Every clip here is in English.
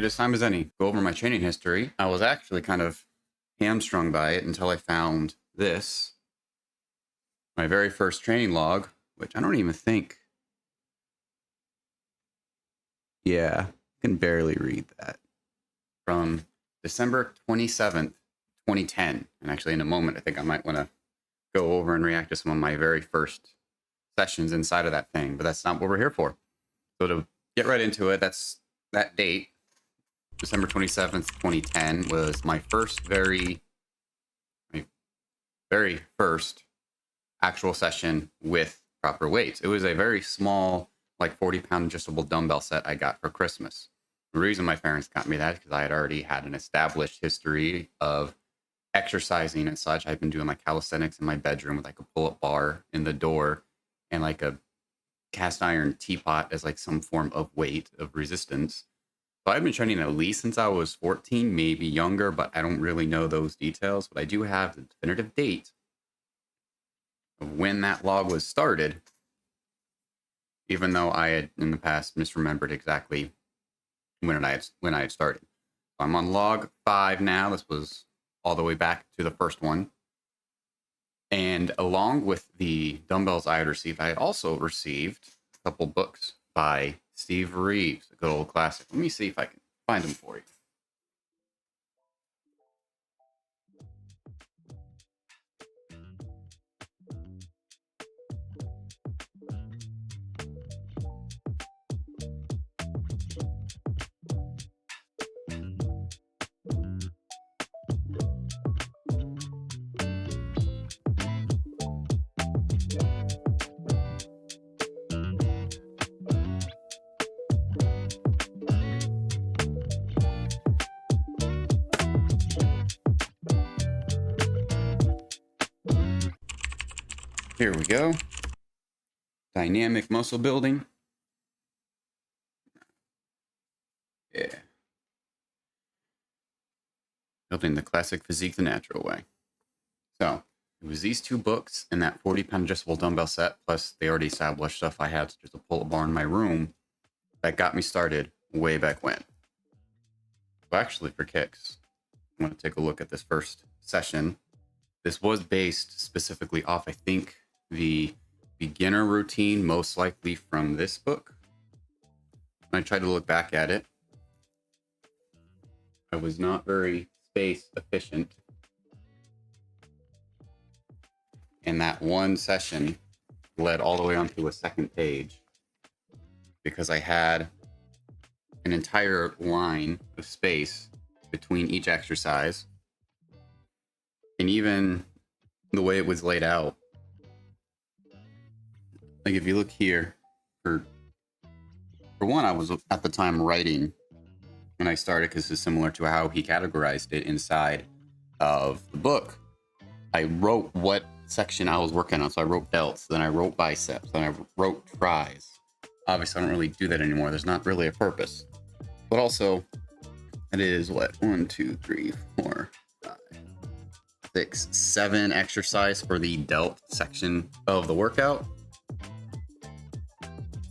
good as time as any. Go over my training history. I was actually kind of hamstrung by it until I found this. My very first training log, which I don't even think. Yeah, I can barely read that. From December 27th, 2010. And actually, in a moment, I think I might want to go over and react to some of my very first sessions inside of that thing, but that's not what we're here for. So to get right into it, that's that date. December 27th, 2010 was my very first actual session with proper weights. It was a very small, like 40-pound adjustable dumbbell set I got for Christmas. The reason my parents got me that is because I had already had an established history of exercising and such. I've been doing like calisthenics in my bedroom with like a pull-up bar in the door and like a cast iron teapot as like some form of weight of resistance. So I've been training at least since I was 14, maybe younger, but I don't really know those details. But I do have the definitive date of when that log was started, even though I had in the past misremembered exactly when I had started. So I'm on log 5 now. This was all the way back to the first one. And along with the dumbbells I had received, I had also received a couple books by Steve Reeves, a good old classic. Let me see if I can find them for you. Here we go. Dynamic muscle building. Yeah. Building the classic physique the natural way. So it was these two books and that 40-pound adjustable dumbbell set, plus the already established stuff I had, such as a pull-up bar in my room, that got me started way back when. So actually, for kicks, I want to take a look at this first session. This was based specifically off, I think, the beginner routine, most likely from this book. When I tried to look back at it, I was not very space efficient. And that one session led all the way onto a second page because I had an entire line of space between each exercise. And even the way it was laid out, like if you look here, for one, I was at the time writing when I started, because this is similar to how he categorized it inside of the book. I wrote what section I was working on. So I wrote delts, then I wrote biceps, then I wrote tries. Obviously, I don't really do that anymore. There's not really a purpose. But also, it is what? 1, 2, 3, 4, 5, 6, 7 exercise for the delt section of the workout.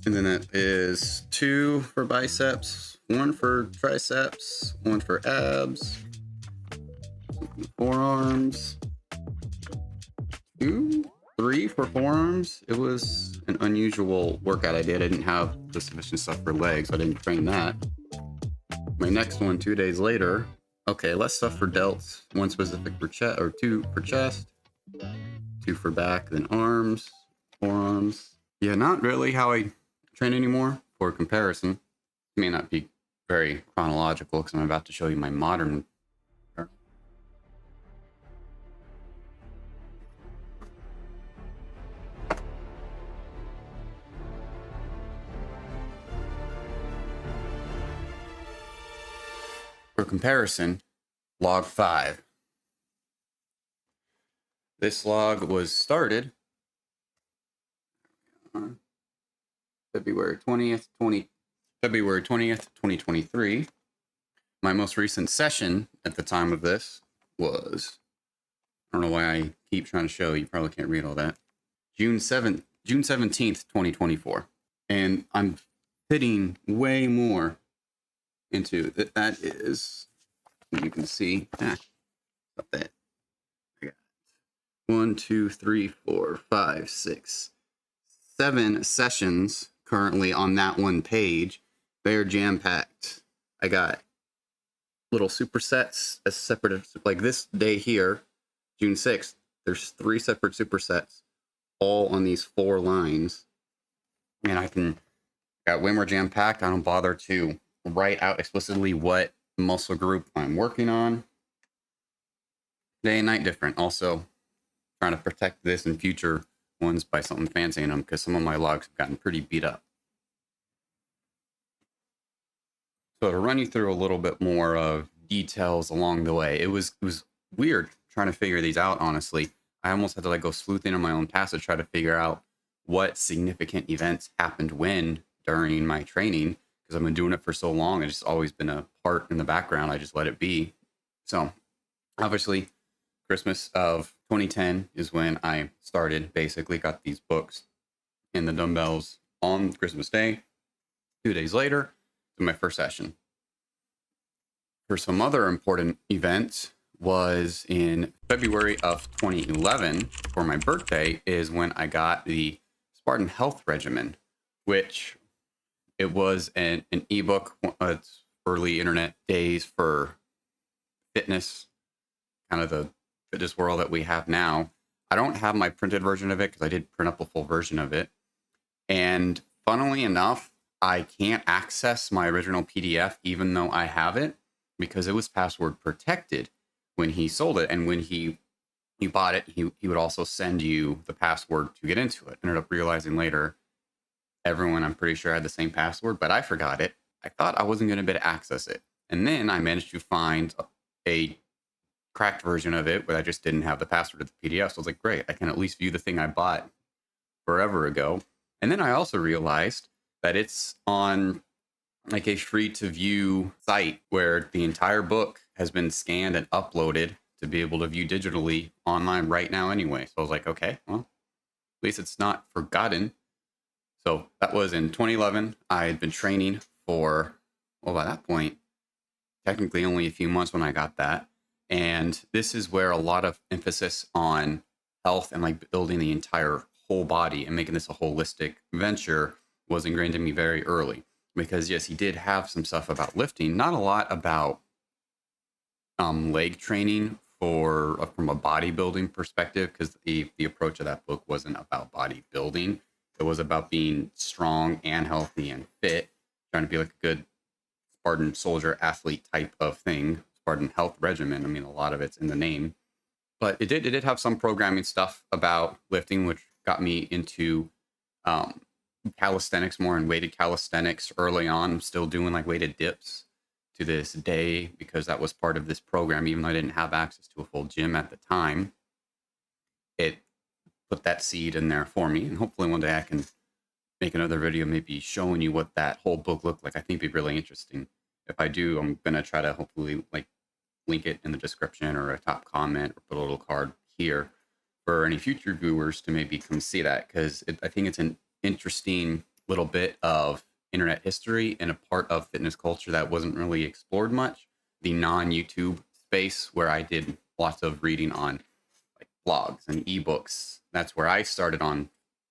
And then it is 2 for biceps, 1 for triceps, 1 for abs, forearms, 2, 3 for forearms. It was an unusual workout I did. I didn't have the sufficient stuff for legs, so I didn't train that. My next one, 2 days later, okay, less stuff for delts, 1 specific for chest, or 2 for chest, 2 for back, then arms, forearms. Yeah, not really how I train anymore. For comparison, it may not be very chronological because I'm about to show you my modern. For comparison, log 5. This log was started February 20th, 2023. My most recent session at the time of this was, I don't know why I keep trying to show you, probably can't read all that, June 17th, 2024. And I'm hitting way more into that. That is, you can see, about that. I got 1, 2, 3, 4, 5, 6, 7 sessions currently on that one page. They're jam-packed. I got little supersets as separate, like this day here, June 6th, there's 3 separate supersets all on these 4 lines. And I got way more jam-packed. I don't bother to write out explicitly what muscle group I'm working on. Day and night different. Also, trying to protect this in future ones by something fancy in them, because some of my logs have gotten pretty beat up. So to run you through a little bit more of details along the way, it was weird trying to figure these out, honestly. I almost had to like go sleuthing in my own past to try to figure out what significant events happened when during my training, because I've been doing it for so long. It's just always been a part in the background. I just let it be. So obviously Christmas of 2010 is when I started, basically got these books and the dumbbells on Christmas Day. 2 days later, to my first session. For some other important events was in February of 2011 for my birthday is when I got the Spartan Health Regimen, which it was an ebook. It's early internet days for fitness, kind of the fitness world that we have now. I don't have my printed version of it because I did print up a full version of it. And funnily enough, I can't access my original PDF even though I have it, because it was password protected when he sold it. And when he bought it, he would also send you the password to get into it. Ended up realizing later, everyone, I'm pretty sure, had the same password, but I forgot it. I thought I wasn't going to be able to access it. And then I managed to find a cracked version of it, but I just didn't have the password of the PDF. So I was like, great, I can at least view the thing I bought forever ago. And then I also realized that it's on like a free to view site where the entire book has been scanned and uploaded to be able to view digitally online right now anyway. So I was like, okay, well, at least it's not forgotten. So that was in 2011. I had been training for, well, by that point, technically only a few months when I got that. And this is where a lot of emphasis on health and like building the entire whole body and making this a holistic venture was ingrained in me very early. Because yes, he did have some stuff about lifting, not a lot about leg training from a bodybuilding perspective, because the approach of that book wasn't about bodybuilding. It was about being strong and healthy and fit, trying to be like a good Spartan soldier athlete type of thing. Spartan Health Regimen. I mean, a lot of it's in the name, but it did have some programming stuff about lifting, which got me into calisthenics more, and weighted calisthenics early on. I'm still doing like weighted dips to this day because that was part of this program, even though I didn't have access to a full gym at the time. It put that seed in there for me, and hopefully one day I can make another video maybe showing you what that whole book looked like. I think it'd be really interesting. If I do, I'm gonna try to hopefully like link it in the description or a top comment, or put a little card here for any future viewers to maybe come see that, because I think it's an interesting little bit of internet history and a part of fitness culture that wasn't really explored much. The non-YouTube space, where I did lots of reading on like blogs and ebooks. That's where I started on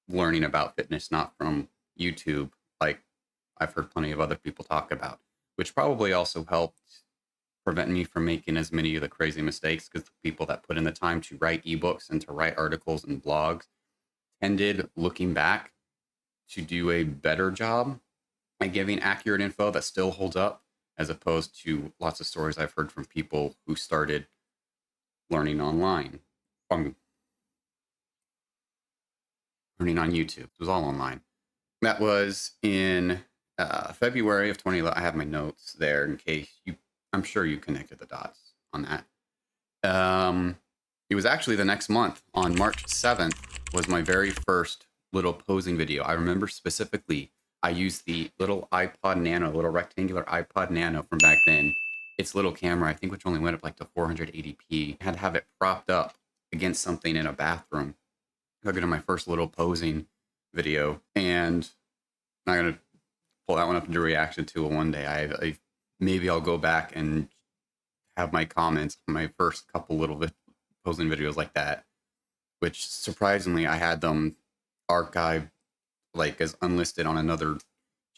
learning about fitness, not from YouTube, like I've heard plenty of other people talk about, which probably also helped prevent me from making as many of the crazy mistakes, because the people that put in the time to write ebooks and to write articles and blogs tended, looking back, to do a better job at giving accurate info that still holds up, as opposed to lots of stories I've heard from people who started learning online, learning on YouTube. It was all online. That was in February of 2011. I have my notes there in case I'm sure you connected the dots on that. It was actually the next month, on March 7th, was my very first little posing video. I remember specifically, I used the little iPod Nano, little rectangular iPod Nano from back then. Its little camera, I think, which only went up like to 480p. I had to have it propped up against something in a bathroom. I did my first little posing video, and I'm not gonna pull that one up and do a reaction to it one day. I have a maybe I'll go back and have my comments on my first couple little posing videos like that, which surprisingly I had them archived like as unlisted on another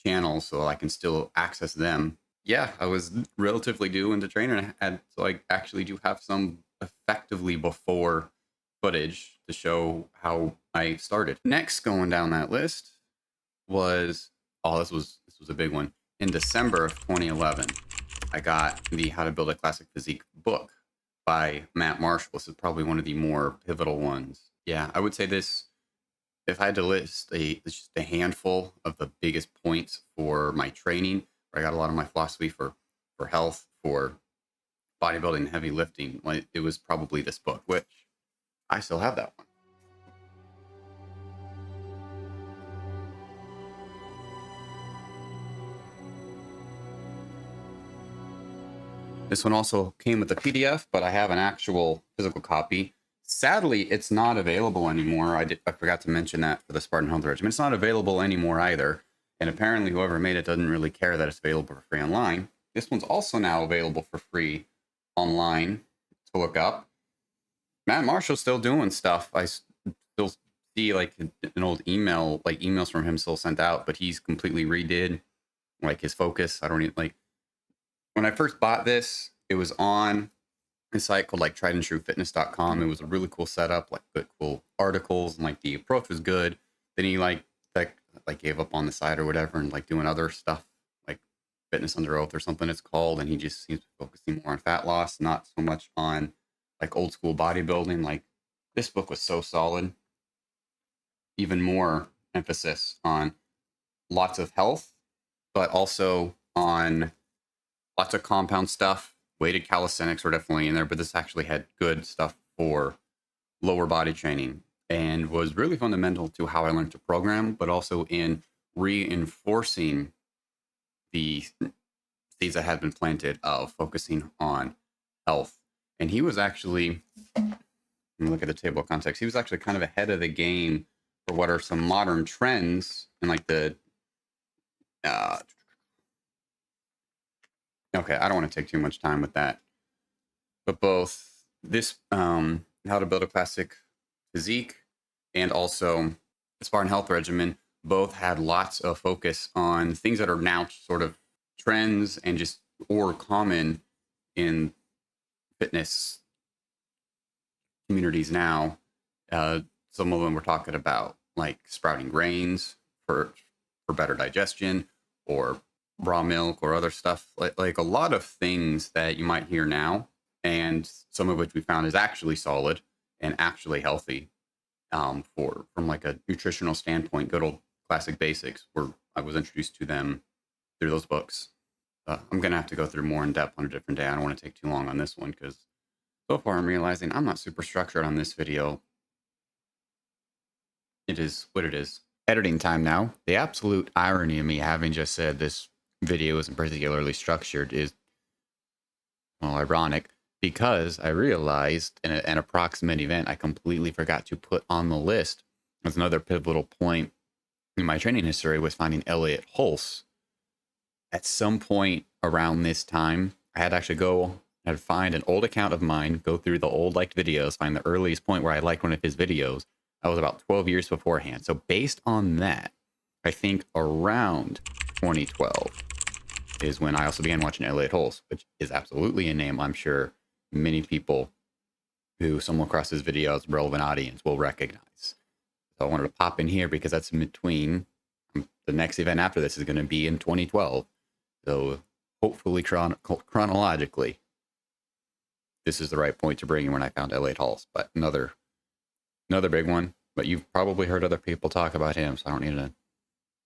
channel so I can still access them. Yeah, I was relatively new into training, so I actually do have some effectively before footage to show how I started. Next, going down that list was this was a big one. In December of 2011, I got the How to Build a Classic Physique book by Matt Marshall. This is probably one of the more pivotal ones. Yeah, I would say this, if I had to list just a handful of the biggest points for my training, where I got a lot of my philosophy for health, for bodybuilding, and heavy lifting, it was probably this book, which I still have that one. This one also came with a PDF, but I have an actual physical copy. Sadly, it's not available anymore. I forgot to mention that for the Spartan Health Regimen. It's not available anymore either. And apparently whoever made it doesn't really care that it's available for free online. This one's also now available for free online to look up. Matt Marshall's still doing stuff. I still see like an old email, like emails from him still sent out, but he's completely redid like his focus. I don't even like, when I first bought this, it was on a site called like triedandtruefitness.com. It was a really cool setup, like good, cool articles, and like the approach was good. Then he like gave up on the site or whatever, and like doing other stuff like Fitness Under Oath or something it's called. And he just seems to be focusing more on fat loss, not so much on like old school bodybuilding. Like this book was so solid. Even more emphasis on lots of health, but also on lots of compound stuff. Weighted calisthenics were definitely in there, but this actually had good stuff for lower body training and was really fundamental to how I learned to program, but also in reinforcing the seeds that had been planted of focusing on health. And he was actually, look at the table of contents, he was actually kind of ahead of the game for what are some modern trends and like the okay, I don't want to take too much time with that. But both this How to Build a Classic Physique and also the Spartan Health Regimen both had lots of focus on things that are now sort of trends and just or common in fitness communities now. Some of them were talking about like sprouting grains for better digestion, or raw milk, or other stuff, like a lot of things that you might hear now, and some of which we found is actually solid and actually healthy from like a nutritional standpoint. Good old classic basics, where I was introduced to them through those books. I'm gonna have to go through more in depth on a different day. I don't want to take too long on this one because so far I'm realizing I'm not super structured on this video. It is what it is. Editing time now. The absolute irony of me having just said this video isn't particularly structured is, well, ironic, because I realized in an approximate event I completely forgot to put on the list as another pivotal point in my training history was finding Elliott Hulse. At some point around this time, I had to actually find an old account of mine, go through the old liked videos, find the earliest point where I liked one of his videos. That was about 12 years beforehand. So based on that, I think around 2012 is when I also began watching Elliott Hulse, which is absolutely a name I'm sure many people who stumble across his videos, relevant audience, will recognize. So I wanted to pop in here because that's in between. The next event after this is going to be in 2012. So hopefully chronologically, this is the right point to bring in when I found Elliott Hulse. But another big one, but you've probably heard other people talk about him, so I don't need to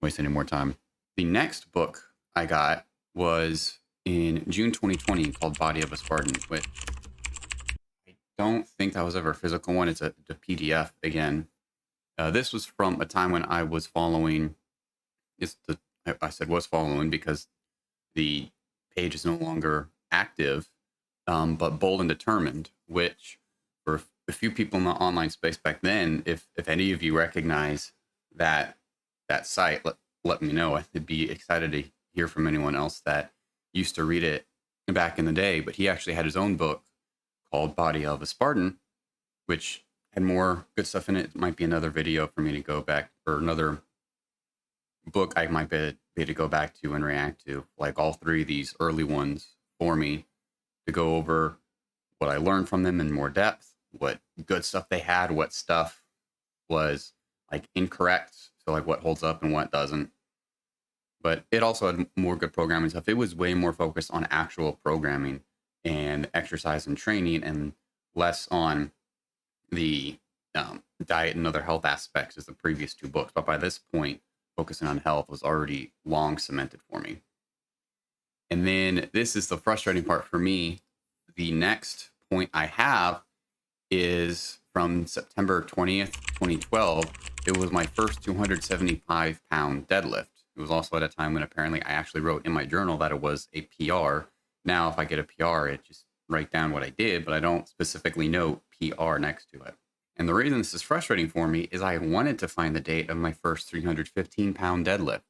waste any more time. The next book I got was in June 2020 called Body of a Spartan, which I don't think that was ever a physical one. It's a PDF again. This was from a time when I was following, I said was following because the page is no longer active, but Bold and Determined, which for a few people in the online space back then, if any of you recognize that site, let me know. I'd be excited to hear from anyone else that used to read it back in the day, but he actually had his own book called Body of a Spartan, which had more good stuff in it. It might be another video for me to go back, or another book I might be to go back to and react to, like all three of these early ones for me, to go over what I learned from them in more depth, what good stuff they had, what stuff was like incorrect, so like what holds up and what doesn't. But it also had more good programming stuff. It was way more focused on actual programming and exercise and training, and less on the diet and other health aspects as the previous two books. But by this point, focusing on health was already long cemented for me. And then this is the frustrating part for me. The next point I have is from September 20th, 2012. It was my first 275-pound deadlift. It was also at a time when apparently I actually wrote in my journal that it was a PR. Now, if I get a PR, it just write down what I did, but I don't specifically note PR next to it. And the reason this is frustrating for me is I wanted to find the date of my first 315-pound deadlift.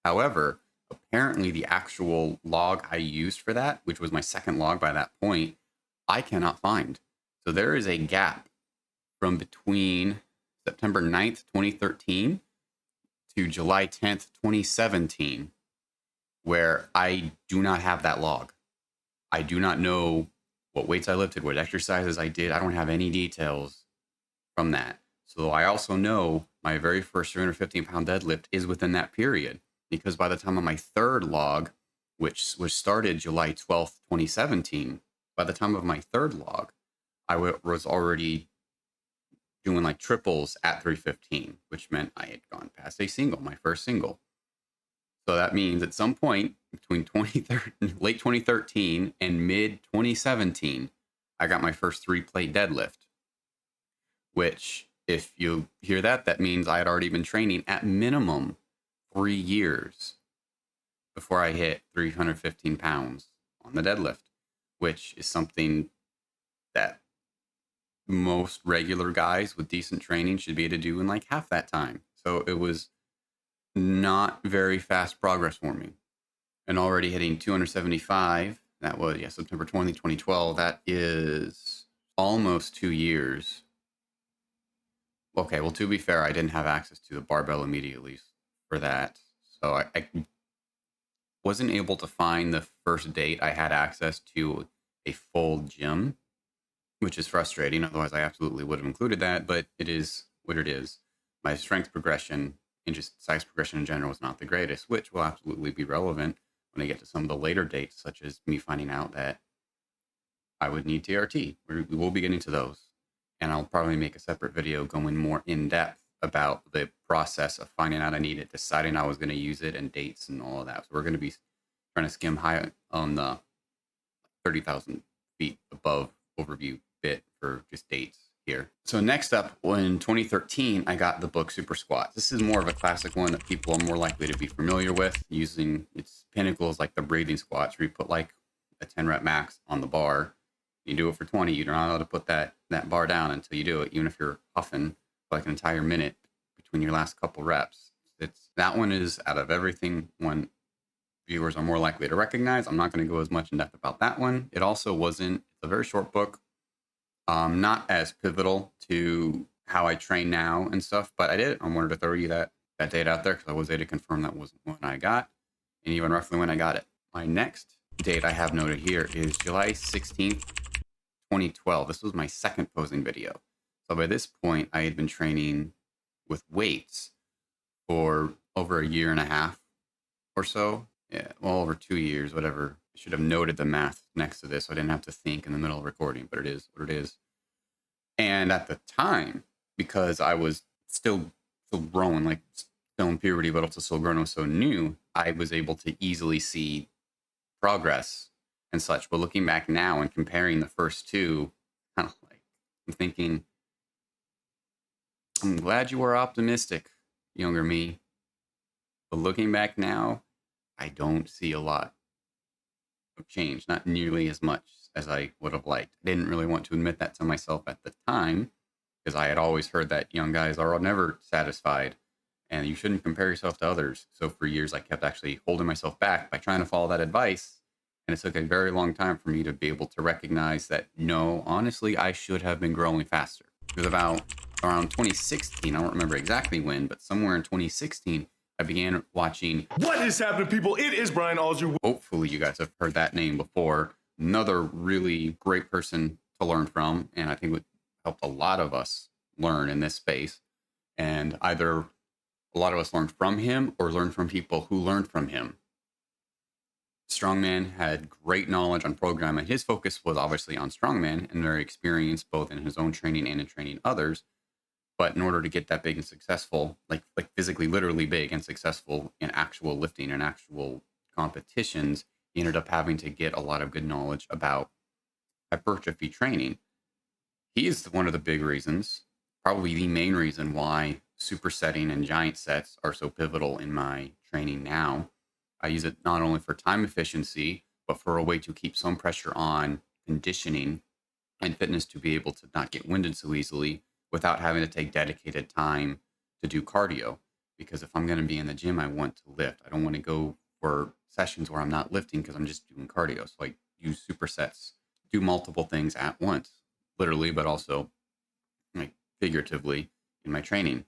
However, apparently the actual log I used for that, which was my second log by that point, I cannot find. So there is a gap from between September 9th, 2013 to July 10th, 2017, where I do not have that log. I do not know what weights I lifted, what exercises I did. I don't have any details from that. So I also know my very first 315-pound deadlift is within that period, because by the time of my third log, which was started July 12th, 2017, by the time of my third log, I was already doing like triples at 315, which meant I had gone past a single, my first single. So that means at some point between late 2013 and mid 2017, I got my first 3-plate deadlift, which if you hear that, that means I had already been training at minimum 3 years before I hit 315 pounds on the deadlift, which is something that most regular guys with decent training should be able to do in like half that time. So it was not very fast progress for me. And already hitting 275, that was September 20, 2012. That is almost 2 years. Okay, well, to be fair, I didn't have access to the barbell immediately for that. So I wasn't able to find the first date I had access to a full gym, which is frustrating. Otherwise, I absolutely would have included that, but it is what it is. My strength progression and just size progression in general was not the greatest, which will absolutely be relevant when I get to some of the later dates, such as me finding out that I would need TRT. We will be getting to those. And I'll probably make a separate video going more in depth about the process of finding out I need it, deciding I was going to use it, and dates and all of that. So we're going to be trying to skim high on the 30,000 feet above overview bit for just dates here. So next up, in 2013, I got the book Super Squats. This is more of a classic one that people are more likely to be familiar with, using its pinnacles like the breathing squats, where you put like a 10 rep max on the bar. You do it for 20. You're not allowed to put that bar down until you do it, even if you're huffing for like an entire minute between your last couple reps. That one is, out of everything, one viewers are more likely to recognize. I'm not going to go as much in depth about that one. It also wasn't, it's a very short book, not as pivotal to how I train now and stuff, but I did. I wanted to throw you that date out there because I was able to confirm that wasn't when I got, and even roughly when I got it. My next date I have noted here is July 16th, 2012. This was my second posing video. So by this point, I had been training with weights for over a year and a half or so. Yeah, well, over 2 years, whatever. I should have noted the math next to this so I didn't have to think in the middle of recording, but it is what it is. And at the time, because I was still growing, like still in puberty, but also still growing, I was so new, I was able to easily see progress and such. But looking back now and comparing the first two, kind of like, I'm thinking, I'm glad you were optimistic, younger me. But looking back now, I don't see a lot of change, not nearly as much as I would have liked. I didn't really want to admit that to myself at the time, because I had always heard that young guys are never satisfied and you shouldn't compare yourself to others. So for years, I kept actually holding myself back by trying to follow that advice And it took a very long time for me to be able to recognize that, no, honestly, I should have been growing faster. It was about around 2016. I don't remember exactly when, but somewhere in 2016, I began watching. What is happening, people? It is Brian Alsruhe. Hopefully, you guys have heard that name before. Another really great person to learn from, and I think would help a lot of us learn in this space. And either a lot of us learned from him or learned from people who learned from him. Strongman had great knowledge on programming. His focus was obviously on strongman and very experienced both in his own training and in training others. But in order to get that big and successful, like physically, literally big and successful in actual lifting and actual competitions, he ended up having to get a lot of good knowledge about hypertrophy training. He is one of the big reasons, probably the main reason why supersetting and giant sets are so pivotal in my training now. I use it not only for time efficiency, but for a way to keep some pressure on conditioning and fitness to be able to not get winded so easily without having to take dedicated time to do cardio. Because if I'm going to be in the gym, I want to lift. I don't want to go for sessions where I'm not lifting because I'm just doing cardio. So I use supersets, do multiple things at once, literally, but also like figuratively in my training.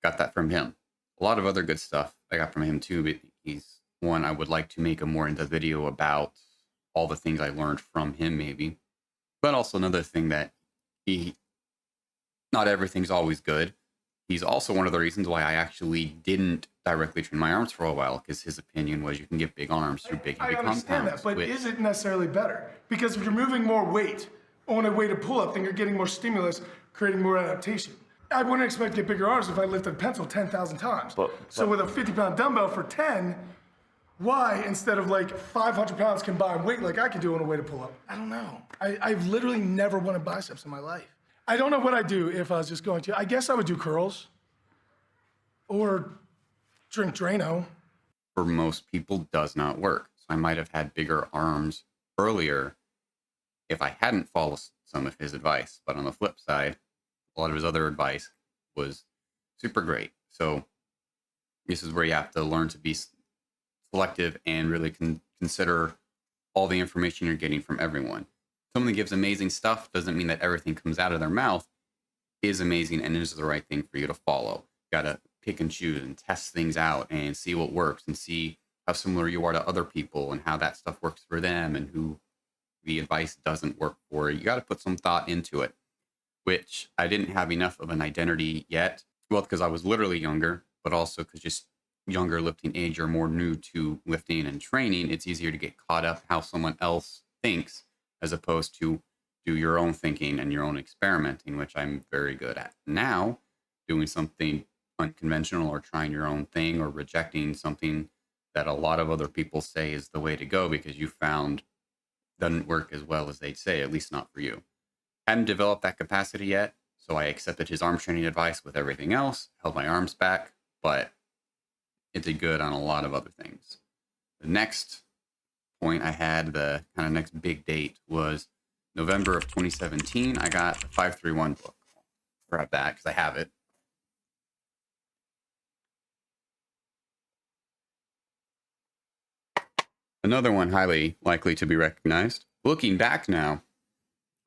Got that from him. A lot of other good stuff I got from him too, but he's one I would like to make a more in-depth video about all the things I learned from him maybe. But also another thing that not everything's always good. He's also one of the reasons why I actually didn't directly train my arms for a while, because his opinion was you can get big arms through big heavy compounds. I understand that, but is it necessarily better? Because if you're moving more weight on a weighted pull-up, then you're getting more stimulus, creating more adaptation. I wouldn't expect to get bigger arms if I lifted a pencil 10,000 times. So with a 50-pound dumbbell for 10, why, instead of like 500 pounds combined weight like I can do on a weighted pull-up? I don't know. I've literally never wanted biceps in my life. I don't know what I'd do if I was just going to. I guess I would do curls or drink Drano. For most people, does not work. So I might have had bigger arms earlier if I hadn't followed some of his advice. But on the flip side, a lot of his other advice was super great. So this is where you have to learn to be selective and really consider all the information you're getting from everyone. Someone that gives amazing stuff doesn't mean that everything comes out of their mouth is amazing and is the right thing for you to follow. You got to pick and choose and test things out and see what works and see how similar you are to other people and how that stuff works for them and who the advice doesn't work for. You got to put some thought into it, which I didn't have enough of an identity yet. Well, because I was literally younger, but also because just younger lifting age, you're more new to lifting and training. It's easier to get caught up how someone else thinks as opposed to do your own thinking and your own experimenting, which I'm very good at now, doing something unconventional or trying your own thing or rejecting something that a lot of other people say is the way to go because you found doesn't work as well as they'd say, at least not for you. Hadn't developed that capacity yet, so I accepted his arm training advice with everything else, held my arms back, but it did good on a lot of other things. The next point I had, the kind of next big date, was November of 2017. I got the 531 book. I'll grab that because I have it. Another one highly likely to be recognized. Looking back now,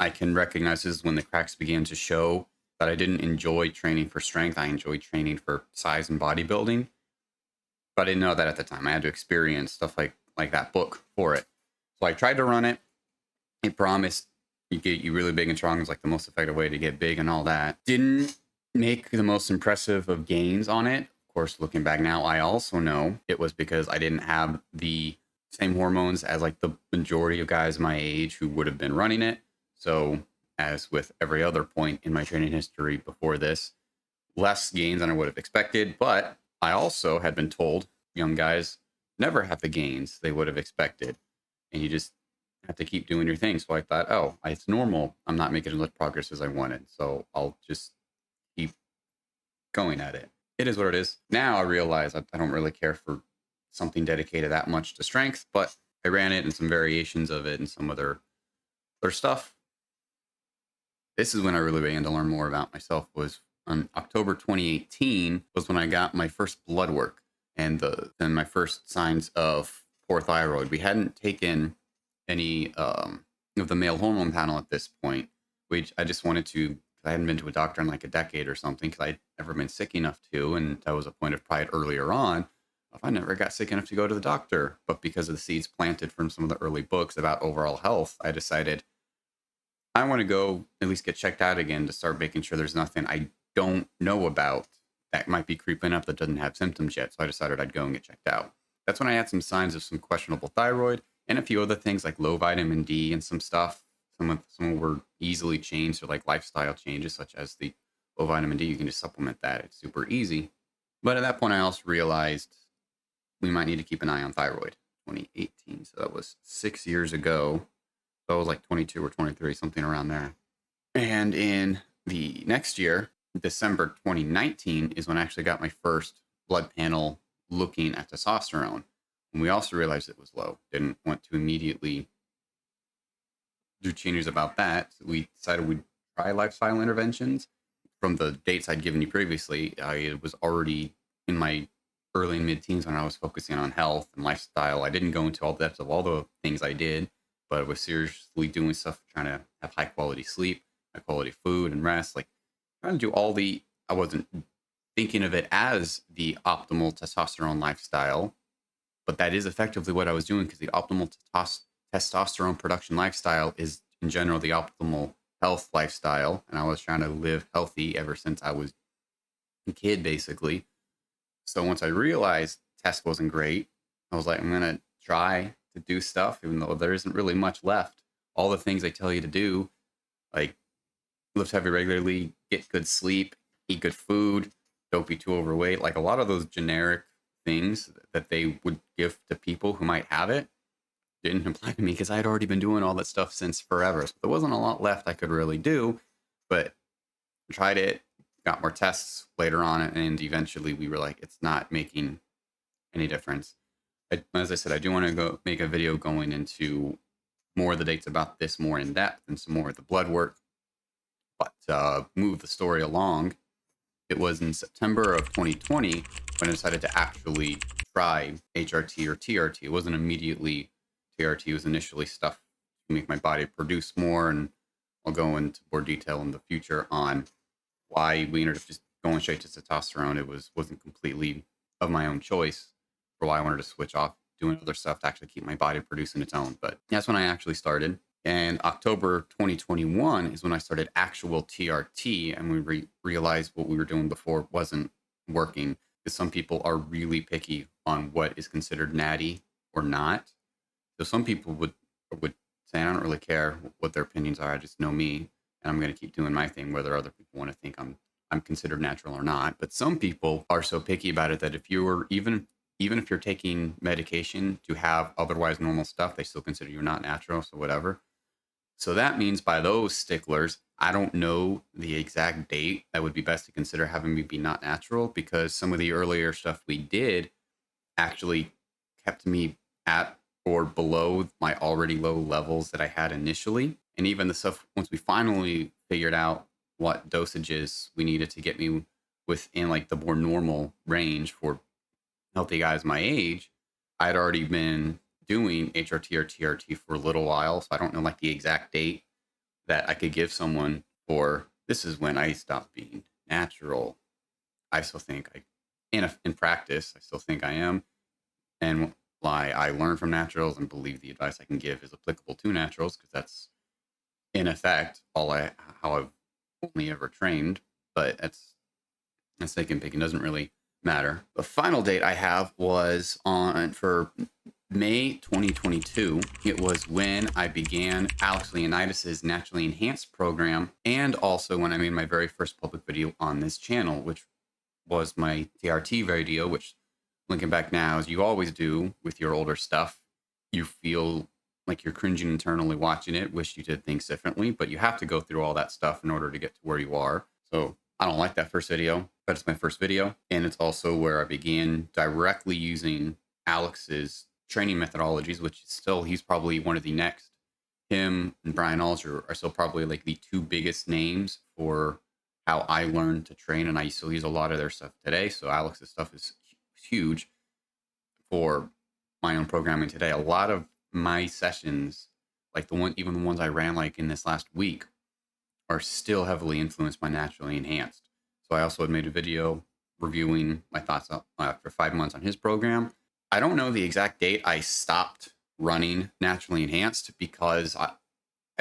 I can recognize this is when the cracks began to show that I didn't enjoy training for strength. I enjoyed training for size and bodybuilding. But I didn't know that at the time. I had to experience stuff like that book for it. So I tried to run it. It promised you get you really big and strong is like the most effective way to get big and all that. Didn't make the most impressive of gains on it. Of course, looking back now, I also know it was because I didn't have the same hormones as like the majority of guys my age who would have been running it. So as with every other point in my training history before this, less gains than I would have expected. But I also had been told young guys never have the gains they would have expected. And you just have to keep doing your thing. So I thought, oh, it's normal. I'm not making as much progress as I wanted. So I'll just keep going at it. It is what it is. Now I realize I don't really care for something dedicated that much to strength, but I ran it and some variations of it and some other stuff. This is when I really began to learn more about myself. Was on October 2018 was when I got my first blood work and my first signs of poor thyroid. We hadn't taken any of the male hormone panel at this point, which I just wanted to. I hadn't been to a doctor in like a decade or something because I'd never been sick enough to, and that was a point of pride earlier on. If I never got sick enough to go to the doctor, but because of the seeds planted from some of the early books about overall health, I decided I want to go at least get checked out again to start making sure there's nothing I don't know about that might be creeping up that doesn't have symptoms yet. So I decided I'd go and get checked out. That's when I had some signs of some questionable thyroid and a few other things like low vitamin D and some stuff. Some were easily changed or like lifestyle changes, such as the low vitamin D. You can just supplement that. It's super easy. But at that point, I also realized we might need to keep an eye on thyroid. 2018. So that was 6 years ago. So I was like 22 or 23, something around there. And in the next year, December 2019, is when I actually got my first blood panel looking at testosterone. And we also realized it was low. Didn't want to immediately do changes about that. So we decided we'd try lifestyle interventions. From the dates I'd given you previously, I was already in my early and mid-teens when I was focusing on health and lifestyle. I didn't go into all the depths of all the things I did, but I was seriously doing stuff, trying to have high quality sleep, high quality food and rest, like trying to do all the, I wasn't thinking of it as the optimal testosterone lifestyle, but that is effectively what I was doing because the optimal testosterone production lifestyle is in general the optimal health lifestyle. And I was trying to live healthy ever since I was a kid, basically. So once I realized test wasn't great, I was like, I'm going to try to do stuff, even though there isn't really much left. All the things they tell you to do, like lift heavy regularly, get good sleep, eat good food, don't be too overweight. Like a lot of those generic things that they would give to people who might have it didn't apply to me because I had already been doing all that stuff since forever. So there wasn't a lot left I could really do, but tried it, got more tests later on, and eventually we were like, it's not making any difference. As I said, I do want to go make a video going into more of the dates about this more in depth and some more of the blood work. But move the story along, it was in September of 2020 when I decided to actually try HRT or TRT. It wasn't immediately TRT. It was initially stuff to make my body produce more, and I'll go into more detail in the future on why we ended up just going straight to testosterone. It wasn't completely of my own choice for why I wanted to switch off doing other stuff to actually keep my body producing its own. But that's when I actually started. And October 2021 is when I started actual TRT, and we realized what we were doing before wasn't working, because some people are really picky on what is considered natty or not. So some people would say, I don't really care what their opinions are. I just know me, and I'm going to keep doing my thing, whether other people want to think I'm considered natural or not. But some people are so picky about it that if you're even if you're taking medication to have otherwise normal stuff, they still consider you not natural. So whatever. So that means by those sticklers, I don't know the exact date that would be best to consider having me be not natural, because some of the earlier stuff we did actually kept me at or below my already low levels that I had initially. And even the stuff, once we finally figured out what dosages we needed to get me within like the more normal range for healthy guys my age, I'd already been doing HRT or TRT for a little while. So I don't know like the exact date that I could give someone for this is when I stopped being natural. I still think in practice, I still think I am. And why I learn from naturals and believe the advice I can give is applicable to naturals, because that's in effect how I've only ever trained. But that's thinking big. It doesn't really matter. The final date I have was for May 2022. It was when I began Alex Leonidas's Naturally Enhanced program, and also when I made my very first public video on this channel, which was my TRT video, which looking back now, as you always do with your older stuff, you feel like you're cringing internally watching it, wish you did things differently, but you have to go through all that stuff in order to get to where you are. So I don't like that first video, but it's my first video. And it's also where I began directly using Alex's training methodologies, which is still, he's probably one of the next. Him and Brian Alsruhe are still probably like the two biggest names for how I learned to train. And I still use a lot of their stuff today. So Alex's stuff is huge for my own programming today. A lot of my sessions like even the ones I ran like in this last week, are still heavily influenced by Naturally Enhanced. So I also had made a video reviewing my thoughts after 5 months on his program. I don't know the exact date I stopped running Naturally Enhanced, because I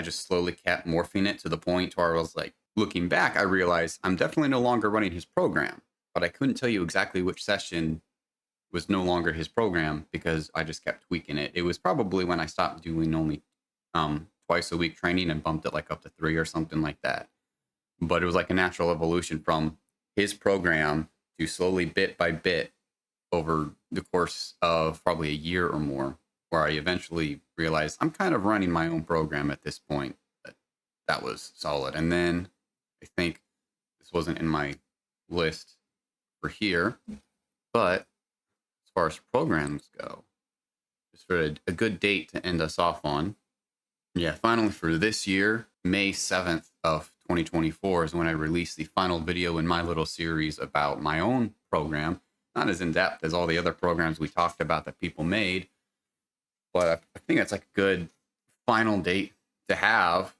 just slowly kept morphing it to the point where I was like, looking back, I realized I'm definitely no longer running his program, but I couldn't tell you exactly which session was no longer his program because I just kept tweaking it. It was probably when I stopped doing only twice a week training and bumped it like up to 3 or something like that. But it was like a natural evolution from his program to slowly, bit by bit, over the course of probably a year or more, where I eventually realized I'm kind of running my own program at this point. That was solid. And then I think this wasn't in my list for here, but as far as programs go, just for a good date to end us off on. Yeah, finally for this year, May 7th of 2024 is when I released the final video in my little series about my own program. Not as in-depth as all the other programs we talked about that people made, but I think that's like a good final date to have,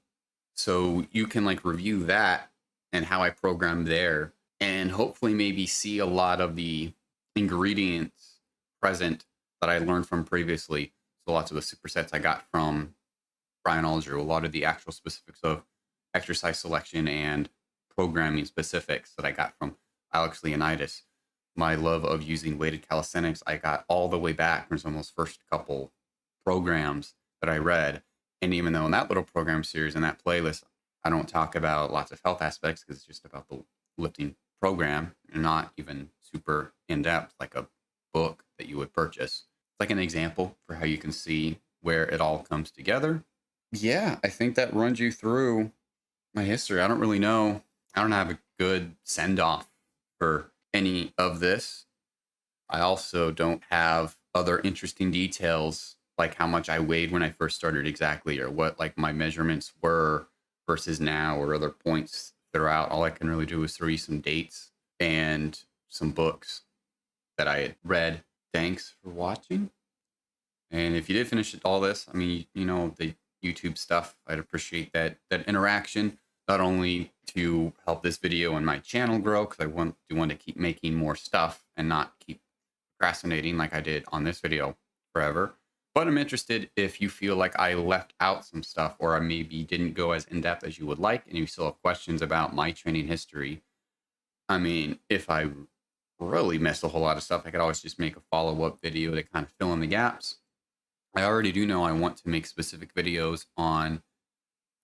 so you can like review that and how I program there, and hopefully maybe see a lot of the ingredients present that I learned from previously. So lots of the supersets I got from Brian Alsruhe, a lot of the actual specifics of exercise selection and programming specifics that I got from Leonidas. My love of using weighted calisthenics, I got all the way back from some of those first couple programs that I read. And even though in that little program series, in that playlist, I don't talk about lots of health aspects because it's just about the lifting program and not even super in-depth like a book that you would purchase. It's like an example for how you can see where it all comes together. Yeah, I think that runs you through my history. I don't really know. I don't have a good send-off for any of this. I also don't have other interesting details like how much I weighed when I first started exactly, or what like my measurements were versus now, or other points throughout. All I can really do is throw you some dates and some books that I had read. Thanks for watching. And if you did finish all this, I mean, you know, the YouTube stuff, I'd appreciate that interaction, not only to help this video and my channel grow, because I want to keep making more stuff and not keep procrastinating like I did on this video forever. But I'm interested if you feel like I left out some stuff, or I maybe didn't go as in-depth as you would like, and you still have questions about my training history. I mean, if I really missed a whole lot of stuff, I could always just make a follow-up video to kind of fill in the gaps. I already do know I want to make specific videos on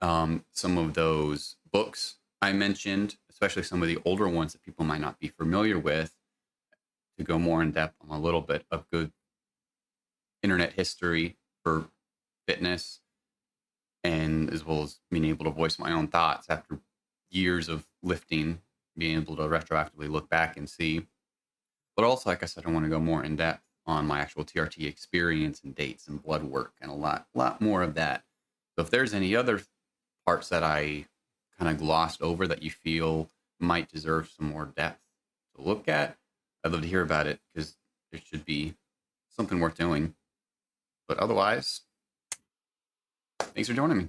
some of those books I mentioned, especially some of the older ones that people might not be familiar with, to go more in depth on a little bit of good internet history for fitness, and as well as being able to voice my own thoughts after years of lifting, being able to retroactively look back and see. But also, like I said, I want to go more in depth on my actual TRT experience and dates and blood work and a lot more of that. So if there's any other parts that I kind of glossed over that you feel might deserve some more depth to look at, I'd love to hear about it, because there should be something worth doing. But otherwise, thanks for joining me.